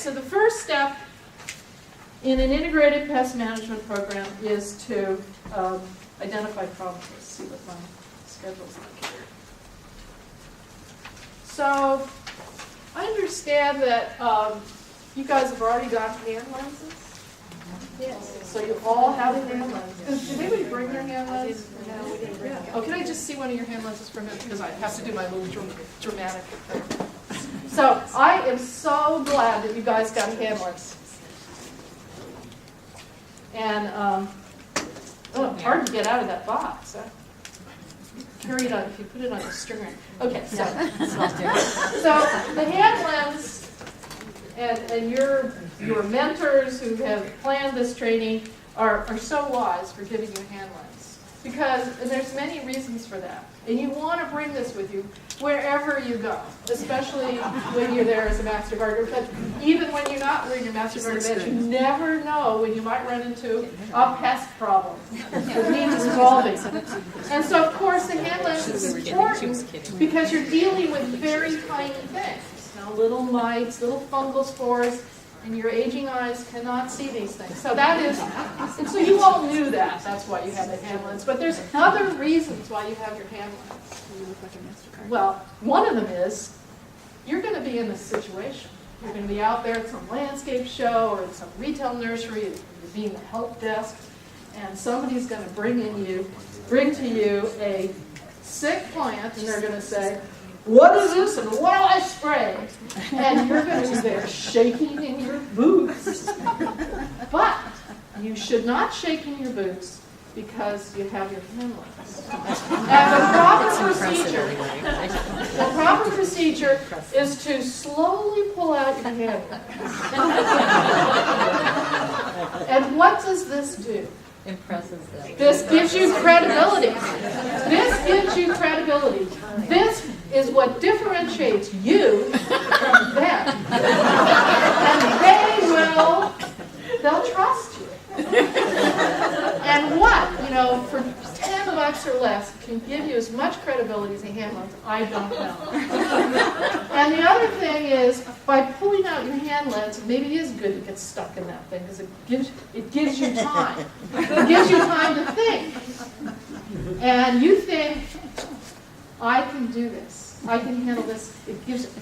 so the first step in an integrated pest management program is to identify problems. Let's see what my schedule's like here. So I understand that you guys have already got hand lenses. Yes. So you all have a hand lens. Did anybody bring their hand lens? No, we didn't bring them. Oh, can I just see one of your hand lenses for a minute? Because I have to do my little dramatic thing. So I am so glad that you guys got hand lenses. And hard to get out of that box. Huh? Carry it on if you put it on a stringer. Okay, so the hand lens. And your mentors who have planned this training are so wise for giving you a hand lens. And there's many reasons for that. And you want to bring this with you wherever you go, especially when you're there as a master gardener. But even when you're not wearing your master gardener badge, you never know when you might run into a pest problem that needs resolving. And so, of course, the hand lens is important because you're dealing with very tiny things. Little mites, little fungal spores, and your aging eyes cannot see these things. So and so you all knew that. That's why you have the hand lens. But there's other reasons why you have your hand lens. Well, one of them is you're going to be in this situation. You're going to be out there at some landscape show or at some retail nursery. You're being the help desk, and somebody's going to bring to you a sick plant, and they're going to say, "What is this and what do I spray?" And you're going to be there shaking in your boots. But you should not shake in your boots because you have your hand lens. And the proper procedure is to slowly pull out your hand lens. And what does this do? Impresses them. This gives you credibility. This gives you credibility. This is what differentiates you from them. And they'll trust you. And what, for $10 or less can give you as much credibility as a hand lens, I don't know. And the other thing is, by pulling out your hand lens, maybe it is good to get stuck in that thing because it gives you time. It gives you time to think. And you think, I can do this. I can handle this.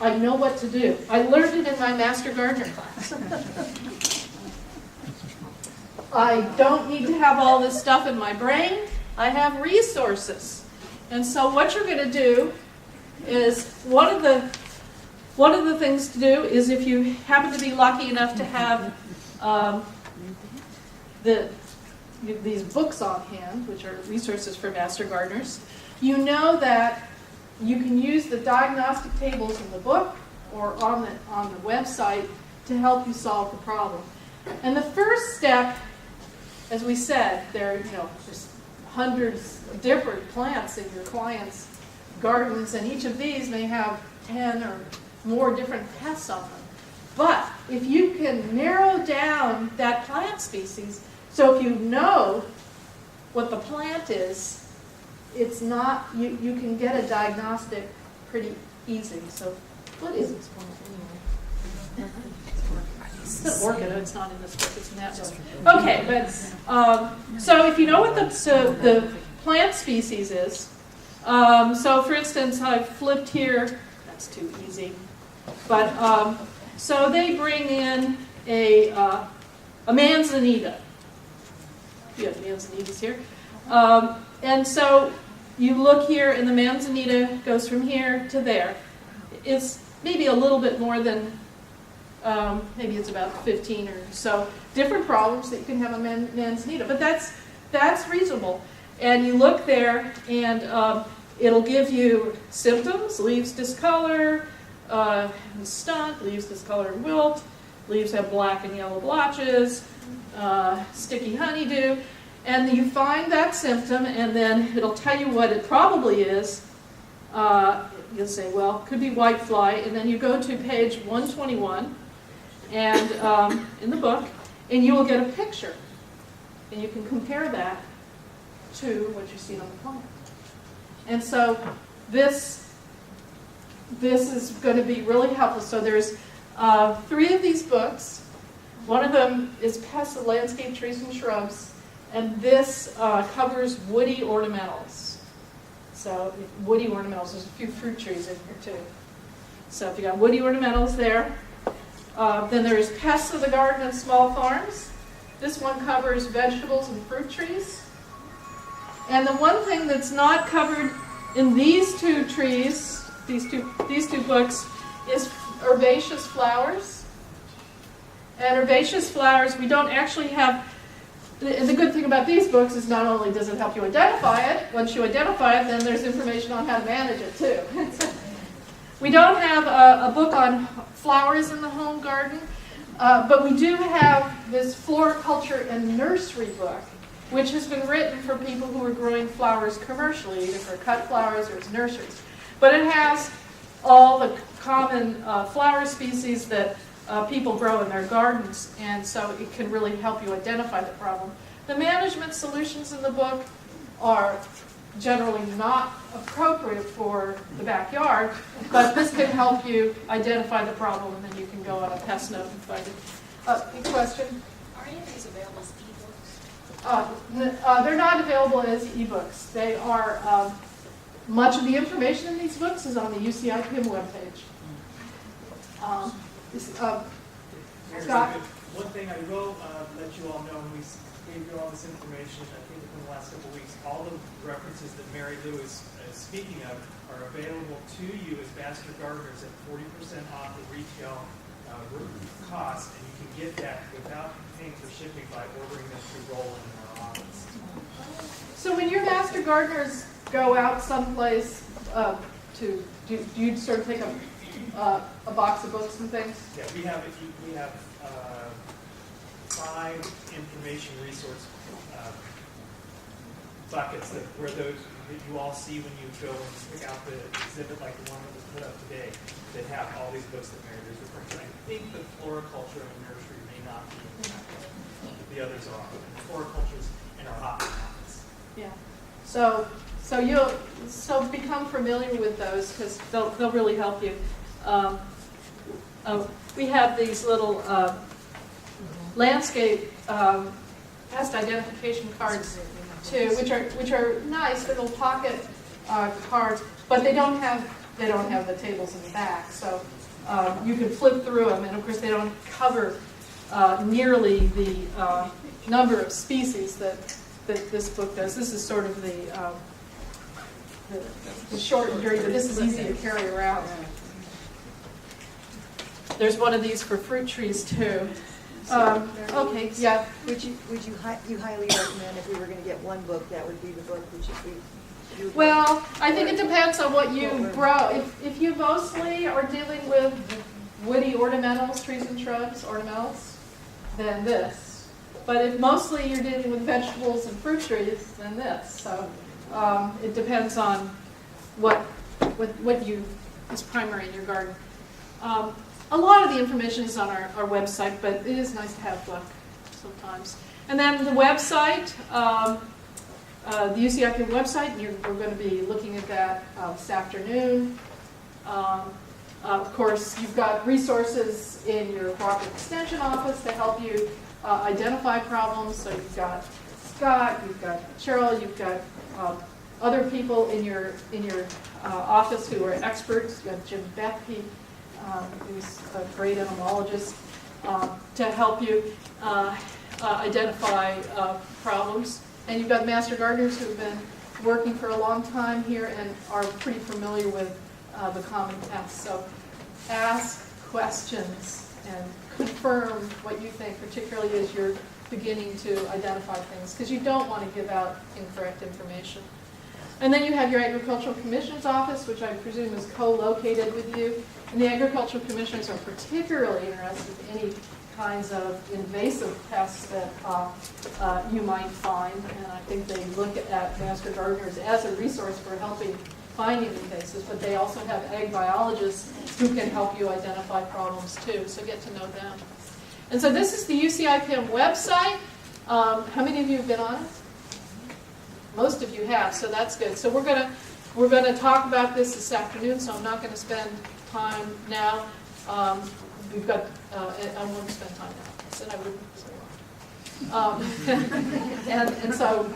I know what to do. I learned it in my Master Gardener class. I don't need to have all this stuff in my brain. I have resources. And so what you're going to do is, one of the things to do is, if you happen to be lucky enough to have these books on hand, which are resources for master gardeners, you know that you can use the diagnostic tables in the book or on the website to help you solve the problem. And the first step, as we said, there's hundreds of different plants in your clients' gardens, and each of these may have 10 or more different pests on them. But if you can narrow down that plant species, so if you know what the plant is, it's not, you can get a diagnostic pretty easy. So what is this plant anyway? It's orchid. It's not in this book. It's in that book. Okay, but so if you know what the plant species is, so for instance, I've flipped here. That's too easy. But so they bring in a manzanita. You have manzanitas here, and so you look here, and the manzanita goes from here to there. It's maybe a little bit more than. Maybe it's about 15 or so different problems that you can have a manzanita, but that's reasonable. And you look there, and it'll give you symptoms: leaves discolor, stunt, leaves discolor and wilt, leaves have black and yellow blotches, sticky honeydew, and you find that symptom, and then it'll tell you what it probably is. You'll say, well, could be whitefly, and then you go to page 121. And in the book, and you will get a picture, and you can compare that to what you see on the plant. And so this is going to be really helpful. So there's 3 of these books. One of them is Pests of Landscape Trees and Shrubs, and this covers woody ornamentals. So woody ornamentals, there's a few fruit trees in here too. So if you got woody ornamentals there. Then there's Pests of the Garden and Small Farms. This one covers vegetables and fruit trees. And the one thing that's not covered in these 2 trees, these two books, is herbaceous flowers. And herbaceous flowers, we don't actually have. The good thing about these books is not only does it help you identify it, once you identify it, then there's information on how to manage it too. We don't have a book on flowers in the home garden, but we do have this floriculture and nursery book, which has been written for people who are growing flowers commercially, either for cut flowers or as nurseries. But it has all the common flower species that people grow in their gardens, and so it can really help you identify the problem. The management solutions in the book are generally not appropriate for the backyard, but this can help you identify the problem, and then you can go on a pest note and find it. Any question? Are any of these available as ebooks? They're not available as ebooks. They are, much of the information in these books is on the UCIPM webpage. Scott? One thing I will let you all know, we gave you all this information, I think within the last couple of weeks, all the references that Mary Louise is speaking of are available to you as Master Gardeners at 40% off the retail cost, and you can get that without paying for shipping by ordering them through Roland in our office. So when your Master Gardeners go out someplace do you sort of take a box of books and things? Yeah, we have 5 information resource buckets where those that you all see when you go and pick out the exhibit, like the one that was put up today, that have all these books that Mary is referring to. I think the floriculture and nursery may not be in that book. The others are. The floriculture's in our office. Yeah. So you'll become familiar with those because they'll really help you. We have these little landscape pest identification cards too, which are nice little pocket cards, but they don't have the tables in the back. So you can flip through them, and of course they don't cover nearly the number of species that this book does. This is sort of the short and dirty, but this is easy to carry around. There's one of these for fruit trees too. Okay, yeah. Would you highly recommend if we were going to get one book, that would be the book we should read? Well, I think it depends on what you grow. If you mostly are dealing with woody ornamentals, trees and shrubs, ornamentals, then this. But if mostly you're dealing with vegetables and fruit trees, then this. So it depends on what is primary in your garden. A lot of the information is on our website, but it is nice to have a book sometimes. And then the website, the UCIPM website, we're going to be looking at that this afternoon. Of course, you've got resources in your cooperative extension office to help you identify problems. So you've got Scott, you've got Cheryl, you've got other people in your office who are experts. You've got Jim Bethke, who's a great entomologist, to help you identify problems. And you've got master gardeners who've been working for a long time here and are pretty familiar with the common pests. So ask questions and confirm what you think, particularly as you're beginning to identify things, because you don't want to give out incorrect information. And then you have your Agricultural Commissioner's Office, which I presume is co-located with you. And the Agricultural Commissioners are particularly interested in any kinds of invasive pests that you might find. And I think they look at master gardeners as a resource for helping finding invasives, but they also have ag biologists who can help you identify problems too. So get to know them. And so this is the UCIPM website. How many of you have been on it? Most of you have, so that's good. So we're gonna talk about this afternoon, so I'm not going to spend time now. we've got, and I won't spend time now. I said I wouldn't, so and so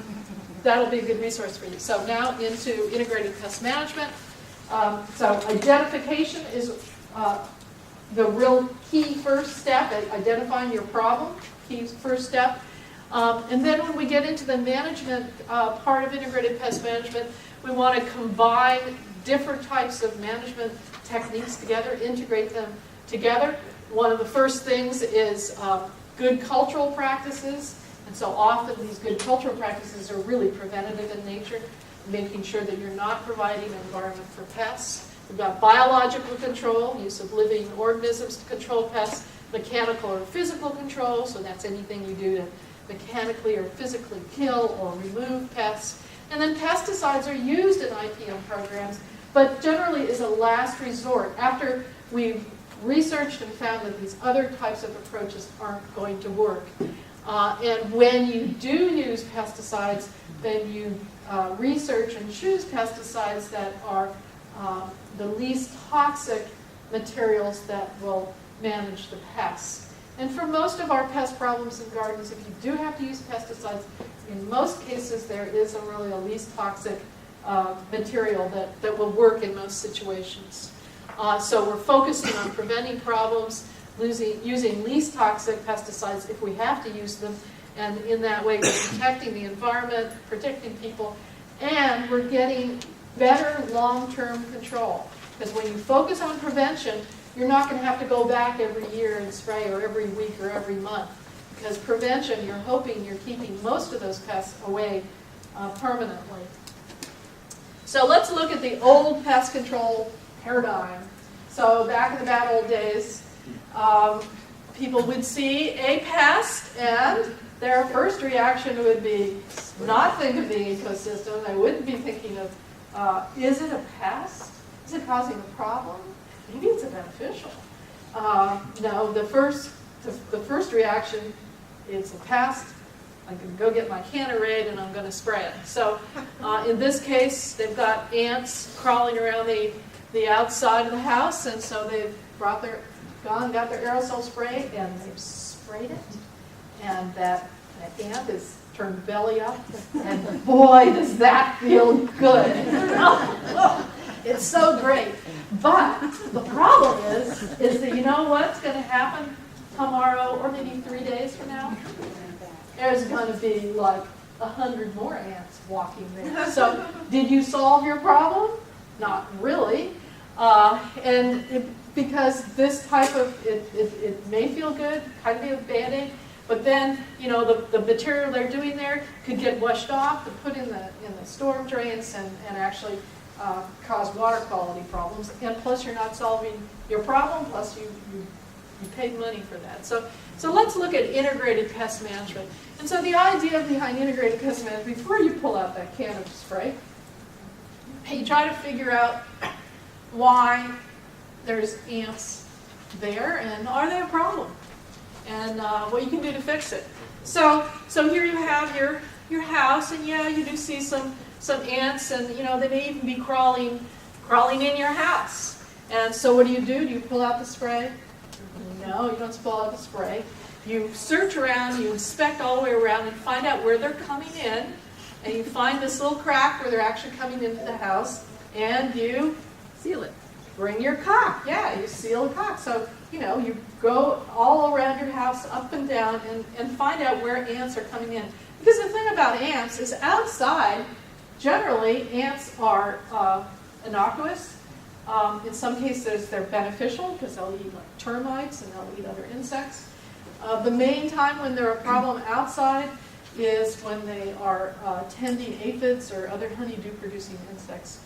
that'll be a good resource for you. So now into integrated pest management. So identification is the real key first step, at identifying your problem, key first step. And then when we get into the management part of integrated pest management, we want to combine different types of management techniques together, integrate them together. One of the first things is good cultural practices. And so often these good cultural practices are really preventative in nature, making sure that you're not providing an environment for pests. We've got biological control, use of living organisms to control pests, mechanical or physical control, so that's anything you do to mechanically or physically kill or remove pests. And then pesticides are used in IPM programs, but generally is a last resort. After we've researched and found that these other types of approaches aren't going to work. And when you do use pesticides, then you research and choose pesticides that are the least toxic materials that will manage the pests. And for most of our pest problems in gardens, if you do have to use pesticides, in most cases there is really a least toxic material that will work in most situations. So we're focusing on preventing problems, using least toxic pesticides if we have to use them, and in that way we're protecting the environment, protecting people, and we're getting better long-term control. Because when you focus on prevention, you're not going to have to go back every year and spray, or every week or every month. Because prevention, you're hoping you're keeping most of those pests away permanently. So let's look at the old pest control paradigm. So back in the bad old days, people would see a pest and their first reaction would be not think of the ecosystem. They wouldn't be thinking of, is it a pest? Is it causing a problem? Maybe it's a beneficial. No, the first reaction is a pest. I'm going to go get my Cannerade and I'm going to spray it. So in this case, they've got ants crawling around the outside of the house, and so they've got their aerosol spray and they've sprayed it, and that ant is turned belly up, and boy, does that feel good. It's so great. But the problem is that you know what's going to happen tomorrow, or maybe 3 days from now? There's going to be like 100 more ants walking there. So did you solve your problem? Not really. Because this type of, it may feel good, kind of be a Band-Aid, but then, you know, the material they're doing there could get washed off and put in the storm drains and actually cause water quality problems. And plus you're not solving your problem, plus you paid money for that. So let's look at integrated pest management. And so the idea behind integrated pest management, before you pull out that can of spray, you try to figure out why there's ants there, and are they a problem? And what you can do to fix it. So here you have your house, and yeah, you do see some ants, and you know they may even be crawling in your house. And so what do? Do you pull out the spray? No, you don't pull out the spray. You search around, you inspect all the way around, and find out where they're coming in, and you find this little crack where they're actually coming into the house, and you seal it. Bring your caulk. Yeah, you seal the caulk. So, you know, you go all around your house, up and down, and find out where ants are coming in. Because the thing about ants is outside, generally, ants are innocuous. In some cases, they're beneficial because they'll eat like termites and they'll eat other insects. The main time when they're a problem outside is when they are tending aphids or other honeydew-producing insects.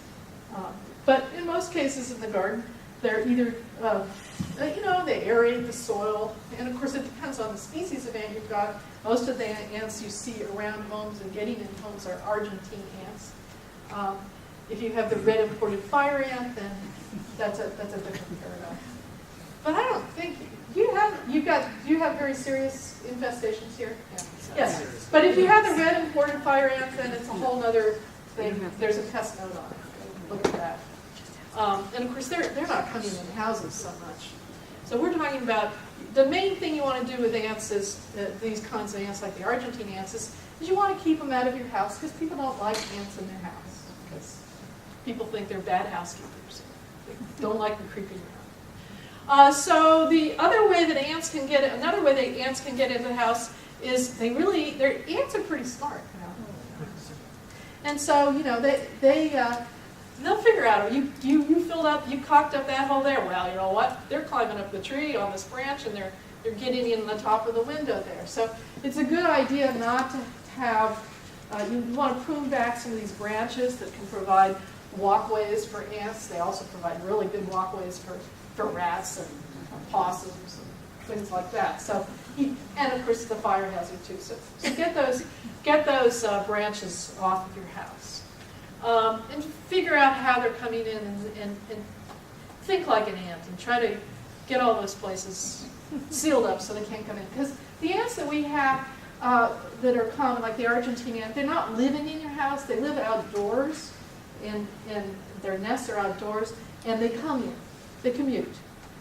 But in most cases in the garden, they're either, you know, they aerate the soil. And of course, it depends on the species of ant you've got. Most of the ants you see around homes and getting in homes are Argentine ants. If you have the red imported fire ant, then that's a different paradigm. But I don't think you have very serious infestations here. Yeah. Yes. But if you have the red imported fire ant, then it's a whole other thing. There's a pest note on it. Look at that. And of course, they're not coming in houses so much. So we're talking about, the main thing you want to do with ants is, these kinds of ants like the Argentine ants, is you want to keep them out of your house because people don't like ants in their house. Because people think they're bad housekeepers. They don't like them creeping around. So the other way that ants can get, another way that ants can get into the house is their ants are pretty smart. You know? And so, you know, they'll figure out, you filled up, you cocked up that hole there. Well, you know what? They're climbing up the tree on this branch and they're getting in the top of the window there. So it's a good idea not to have, you want to prune back some of these branches that can provide walkways for ants. They also provide really good walkways for rats and possums and things like that. So, and of course the fire hazard too. So get those branches off of your house. And figure out how they're coming in and think like an ant and try to get all those places sealed up so they can't come in. Because the ants that we have that are common, like the Argentine ant, they're not living in your house. They live outdoors, and their nests are outdoors, and they come in. They commute.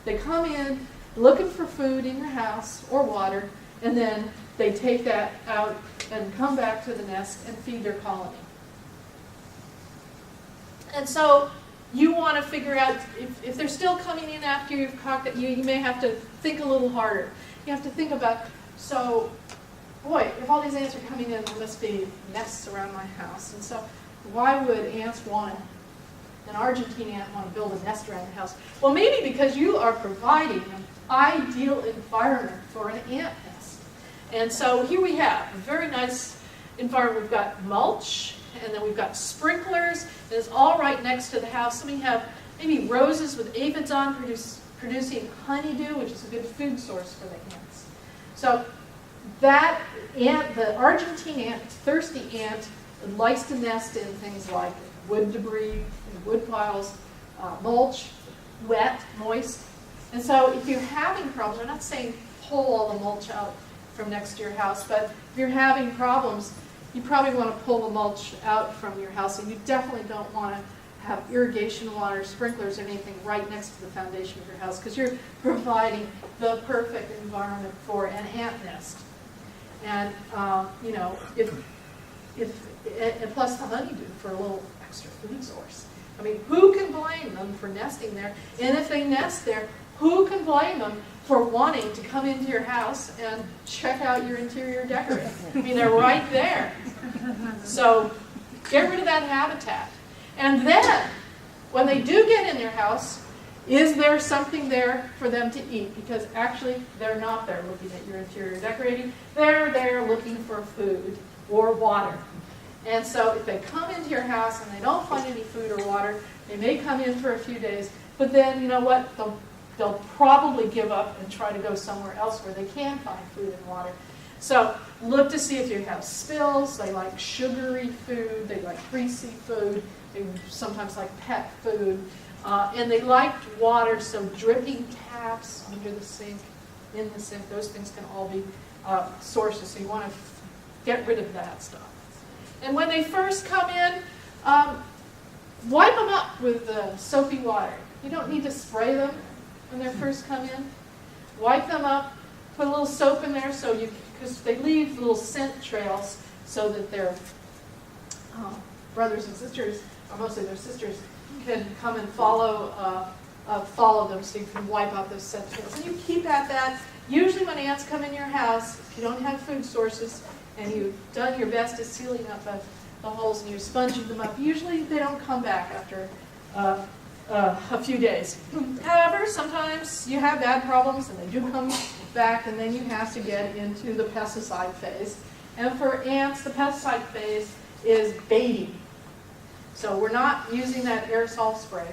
They come in looking for food in your house or water, and then they take that out and come back to the nest and feed their colony. And so you want to figure out, if they're still coming in after you've cocked it, you may have to think a little harder. You have to think about, so, boy, if all these ants are coming in, there must be nests around my house. And so why would ants want an Argentine ant want to build a nest around the house? Well, maybe because you are providing an ideal environment for an ant nest. And so here we have a very nice environment. We've got mulch, and then we've got sprinklers, and it's all right next to the house. And we have maybe roses with aphids on producing honeydew, which is a good food source for the ants. So that ant, the Argentine ant, thirsty ant, likes to nest in things like wood debris, wood piles, mulch, wet, moist. And so if you're having problems, I'm not saying pull all the mulch out from next to your house, but if you're having problems, you probably want to pull the mulch out from your house, and you definitely don't want to have irrigation water, sprinklers, or anything right next to the foundation of your house, because you're providing the perfect environment for an ant nest. And you know, and plus the honeydew for a little extra food source. I mean, who can blame them for nesting there? And if they nest there, who can blame them for wanting to come into your house and check out your interior decorating? I mean, they're right there. So get rid of that habitat. And then, when they do get in your house, is there something there for them to eat? Because actually, they're not there looking at your interior decorating. They're there looking for food or water. And so if they come into your house and they don't find any food or water, they may come in for a few days, but then, you know what, they'll probably give up and try to go somewhere else where they can find food and water. So look to see if you have spills. They like sugary food. They like greasy food. They sometimes like pet food. And they like water, so dripping taps under the sink, in the sink, those things can all be sources. So you want to get rid of that stuff. And when they first come in, wipe them up with soapy water. You don't need to spray them when they first come in. Wipe them up, put a little soap in there because they leave little scent trails so that their brothers and sisters, or mostly their sisters, can come and follow them, so you can wipe out those scent trails. And you keep at that. Usually when ants come in your house, if you don't have food sources, and you've done your best at sealing up the holes and you're sponging them up, usually they don't come back after a few days. However, sometimes you have bad problems and they do come back, and then you have to get into the pesticide phase. And for ants, the pesticide phase is baiting. So we're not using that aerosol spray.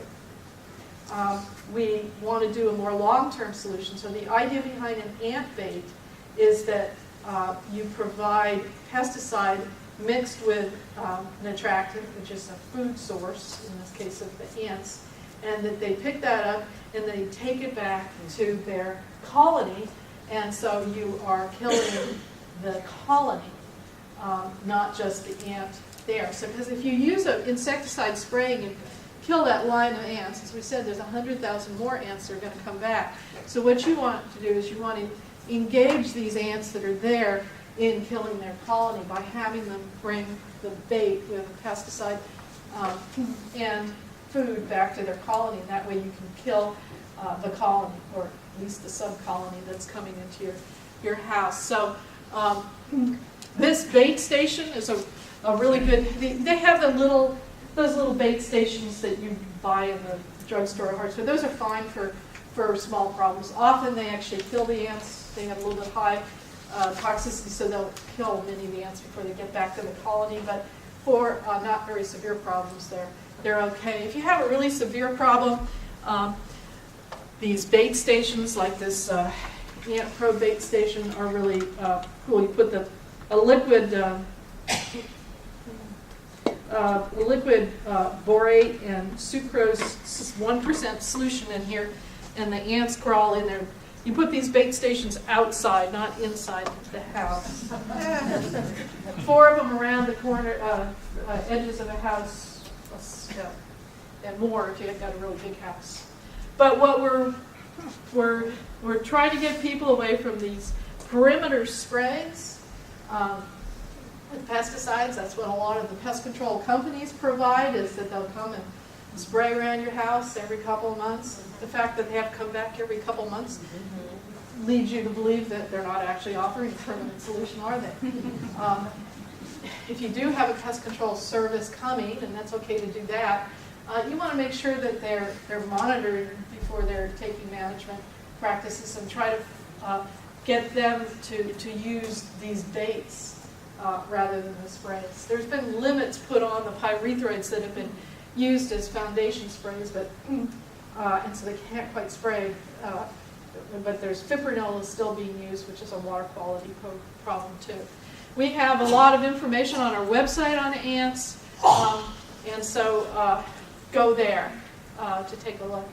We want to do a more long-term solution. So the idea behind an ant bait is that you provide pesticide mixed with an attractant, which is a food source, in this case of the ants, and that they pick that up and they take it back to their colony, and so you are killing the colony, not just the ant there. So because if you use an insecticide spraying, you kill that line of ants. As we said, there's 100,000 more ants that are going to come back. So what you want to do is you want to engage these ants that are there in killing their colony by having them bring the bait with pesticide and food back to their colony. And that way you can kill the colony, or at least the sub-colony that's coming into your house. So this bait station is a really good, they have those little bait stations that you buy in the drugstore or hardware. Those are fine for small problems. Often they actually kill the ants. They have a little bit high toxicity, so they'll kill many of the ants before they get back to the colony. But for not very severe problems, they're okay. If you have a really severe problem, these bait stations like this ant probe bait station are really cool. You put a liquid borate and sucrose 1% solution in here, and the ants crawl in there. You put these bait stations outside, not inside the house. 4 of them around the corner edges of a house, and more if you've got a really big house. But what we're trying to get people away from these perimeter sprays with pesticides. That's what a lot of the pest control companies provide, is that they'll come and spray around your house every couple of months. The fact that they have to come back every couple of months leads you to believe that they're not actually offering a permanent solution, are they? If you do have a pest control service coming, and that's okay to do that, you want to make sure that they're monitored before they're taking management practices, and try to get them to use these baits rather than the sprays. There's been limits put on the pyrethroids that have been used as foundation sprays, but and so they can't quite spray. But there's fipronil is still being used, which is a water quality problem too. We have a lot of information on our website on ants, and so go there to take a look.